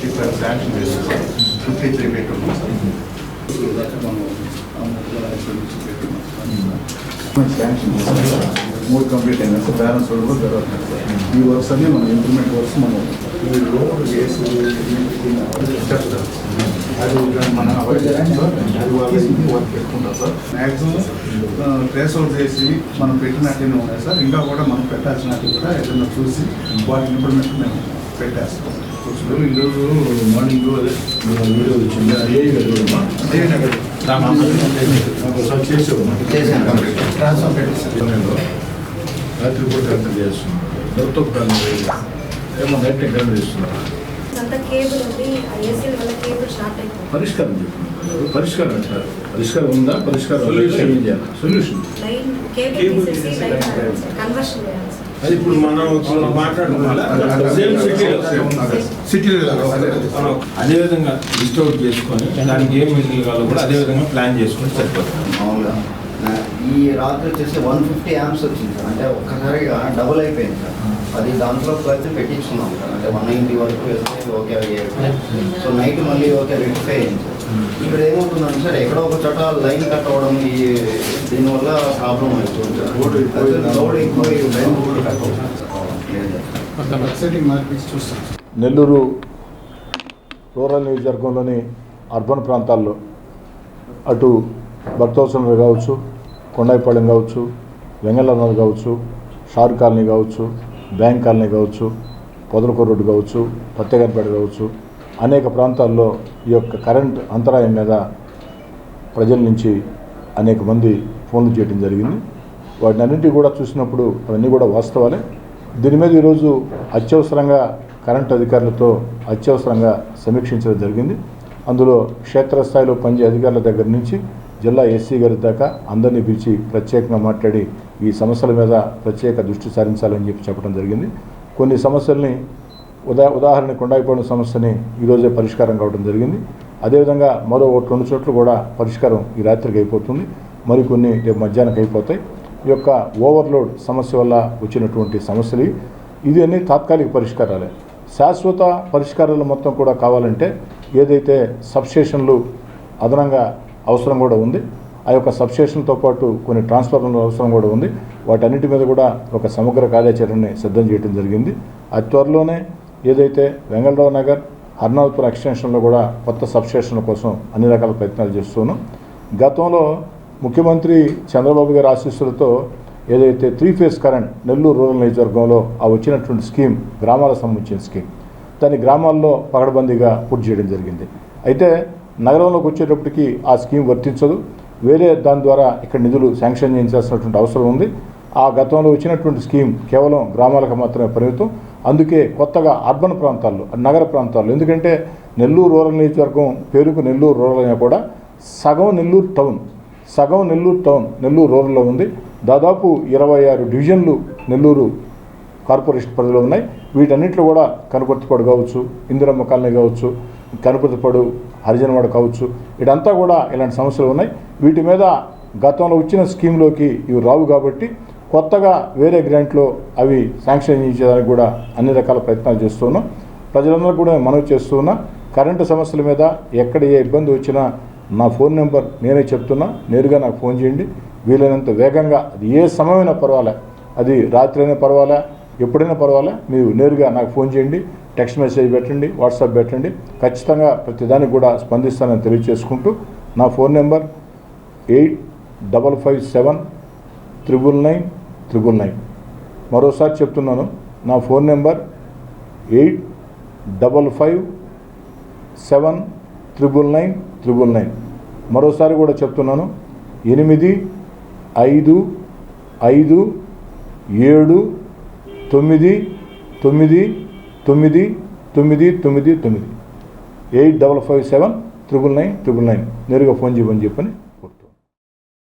65 sanction చేశారు sir. 53 పెట్టున్నాం sir. Sanction మూడు complete అయినా సార్. బ్యాలెన్స్ కూడా జరుగుతుంది సార్. ఈ వర్క్స్ అన్ని మనం ఇంప్రూవ్మెంట్ వర్క్స్ మనం ఈ రోడ్ వేసి చెప్తారు. అది మన వర్క్ పెట్టుకుంటాం సార్. మ్యాక్సిమం ట్రేస్ అవుట్ చేసి మనం పెట్టినట్టునే ఉన్నాయి సార్. ఇంకా కూడా మనం పెట్టాల్సినట్టు కూడా ఏదైనా చూసి వాటి ఇంప్రూవ్మెంట్ మేము పెట్టేస్తాం. ఈరోజు మార్నింగ్ వీడియో వచ్చింది. అదే రాత్రి పూట ఎంత చేస్తున్నాం ఏమో నైట్ ఎక్కడ చేస్తున్నాం. పరిష్కారం చెప్తున్నారు. పరిష్కారం అంటారు. పరిష్కారం ఉందా? పరిష్కారం సొల్యూషన్ అది ఇప్పుడు మనం సిటీలో అదేవిధంగా లిస్ట్ అవుట్ చేసుకొని దానికి ఏం మెటీరియల్ కావాలో కూడా అదేవిధంగా ప్లాన్ చేసుకొని సరిపోతుంది. మామూలుగా ఈ రాత్రి వచ్చేసి 150 amps వచ్చింది సార్. అంటే ఒక్కసారిగా డబుల్ అయిపోయింది సార్. అది దాంట్లో కలిసి పెట్టించుకున్నాం సార్. అంటే 190 వరకు వేస్తే ఓకే అయ్యాయి. సో నైట్ మళ్ళీ ఓకే రెక్టిఫై అయింది సార్. ఇక్కడ ఏమవుతుందంటే సార్ ఎక్కడో ఒక చోట లైన్ కట్ అవ్వడం ఈ దీనివల్ల ప్రాబ్లం అవుతుంది సార్. లోడ్ ఎక్కువ లైన్ కూడా కట్ అవుతుంది సార్. నెల్లూరు రూరల్ నియోజకవర్గంలోని అర్బన్ ప్రాంతాల్లో అటు భక్తవసరం కావచ్చు, కొండాయిపాళెం కావచ్చు, వెంగళనగర్ కావచ్చు, షార్ కాలనీ కావచ్చు, బ్యాంక్ కాలనీ కావచ్చు, పొదలకూరు రోడ్డు కావచ్చు, పత్తేగారిపేట కావచ్చు, అనేక ప్రాంతాల్లో ఈ యొక్క కరెంట్ అంతరాయం మీద ప్రజల నుంచి అనేక మంది ఫోన్లు చేయడం జరిగింది. వాటిని అన్నింటినీ కూడా చూసినప్పుడు అవన్నీ కూడా వాస్తవాలే. దీని మీద ఈరోజు అత్యవసరంగా కరెంట్ అధికారులతో అత్యవసరంగా సమీక్షించడం జరిగింది. అందులో క్షేత్రస్థాయిలో పనిచేసే అధికారుల దగ్గర నుంచి జిల్లా ఎస్సీ గారి దాకా అందరినీ పిలిచి ప్రత్యేకంగా మాట్లాడి ఈ సమస్యల మీద ప్రత్యేక దృష్టి సారించాలని చెప్పడం జరిగింది. కొన్ని సమస్యల్ని ఉదాహరణ కొండాయిపాలెం సమస్యని ఈరోజే పరిష్కారం కావడం జరిగింది. అదేవిధంగా మరో 2 చోట్ల కూడా పరిష్కారం ఈ రాత్రికి అయిపోతుంది. మరికొన్ని రేపు మధ్యాహ్నానికి అయిపోతాయి. ఈ యొక్క ఓవర్లోడ్ సమస్య వల్ల వచ్చినటువంటి సమస్యలు ఇది అన్ని తాత్కాలిక పరిష్కారాలే. శాశ్వత పరిష్కారాలు మొత్తం కూడా కావాలంటే ఏదైతే సబ్స్టేషన్లు అదనంగా అవసరం కూడా ఉంది, ఆ యొక్క సబ్స్టేషన్తో పాటు కొన్ని ట్రాన్స్ఫార్మర్ల అవసరం కూడా ఉంది. వాటన్నిటి మీద కూడా ఒక సమగ్ర కార్యాచరణని సిద్ధం చేయడం జరిగింది. అతి త్వరలోనే ఏదైతే వెంగళరావు నగర్, హర్నాథ్పురం ఎక్స్టెన్షన్లో కూడా కొత్త సబ్స్టేషన్ల కోసం అన్ని రకాల ప్రయత్నాలు చేస్తున్నాం. గతంలో ముఖ్యమంత్రి చంద్రబాబు గారి ఆశీస్సులతో ఏదైతే 3 phase కరెంట్ నెల్లూరు రూరల్ నియోజకవర్గంలో ఆ వచ్చినటువంటి స్కీమ్ గ్రామాలకు సంబంధించిన స్కీమ్ దాన్ని గ్రామాల్లో పకడ్బందీగా పూర్తి చేయడం జరిగింది. అయితే నగరంలోకి వచ్చేటప్పటికి ఆ స్కీమ్ వర్తించదు. వేరే దాని ద్వారా ఇక్కడ నిధులు శాంక్షన్ చేయించాల్సినటువంటి అవసరం ఉంది. ఆ గతంలో వచ్చినటువంటి స్కీమ్ కేవలం గ్రామాలకు మాత్రమే పరిమితం. అందుకే కొత్తగా అర్బన్ ప్రాంతాల్లో, నగర ప్రాంతాల్లో, ఎందుకంటే నెల్లూరు రూరల్ నియోజకవర్గం పేరుకు నెల్లూరు రూరల్ అయినా కూడా సగం నెల్లూరు టౌన్ నెల్లూరు రూరల్లో ఉంది. దాదాపు 26 డివిజన్లు నెల్లూరు కార్పొరేషన్ పరిధిలో ఉన్నాయి. వీటన్నిటిలో కూడా కనుపర్తిపాడు కావచ్చు, ఇందిరమ్మ కాలనీ కావచ్చు, కనుపర్తిపాడు హరిజనవాడ కావచ్చు, ఇదంతా కూడా ఇలాంటి సమస్యలు ఉన్నాయి. వీటి మీద గతంలో వచ్చిన స్కీమ్లోకి ఇవి రావు కాబట్టి కొత్తగా వేరే గ్రాంట్లో అవి శాంక్షన్ చేయించడానికి కూడా అన్ని రకాల ప్రయత్నాలు చేస్తున్నాం. ప్రజలందరూ కూడా మనవి చేస్తున్నా, కరెంటు సమస్యల మీద ఎక్కడ ఏ ఇబ్బంది వచ్చినా నా ఫోన్ నెంబర్ నేనే చెప్తున్నా, నేరుగా నాకు ఫోన్ చేయండి. వీలైనంత వేగంగా, అది ఏ సమయమైనా పర్వాలే, అది రాత్రి అయినా పర్వాలే, ఎప్పుడైనా పర్వాలే, మీరు నేరుగా నాకు ఫోన్ చేయండి, టెక్స్ట్ మెసేజ్ పెట్టండి, వాట్సాప్ పెట్టండి. ఖచ్చితంగా ప్రతిదానికి కూడా స్పందిస్తానని తెలియజేసుకుంటూ నా ఫోన్ నెంబర్ 8557999999. మరోసారి చెప్తున్నాను, నా ఫోన్ నెంబర్ 8557999999. మరోసారి కూడా చెప్తున్నాను, 8557999999. 8557999999. నేరుగా ఫోన్ చేయమని చెప్పని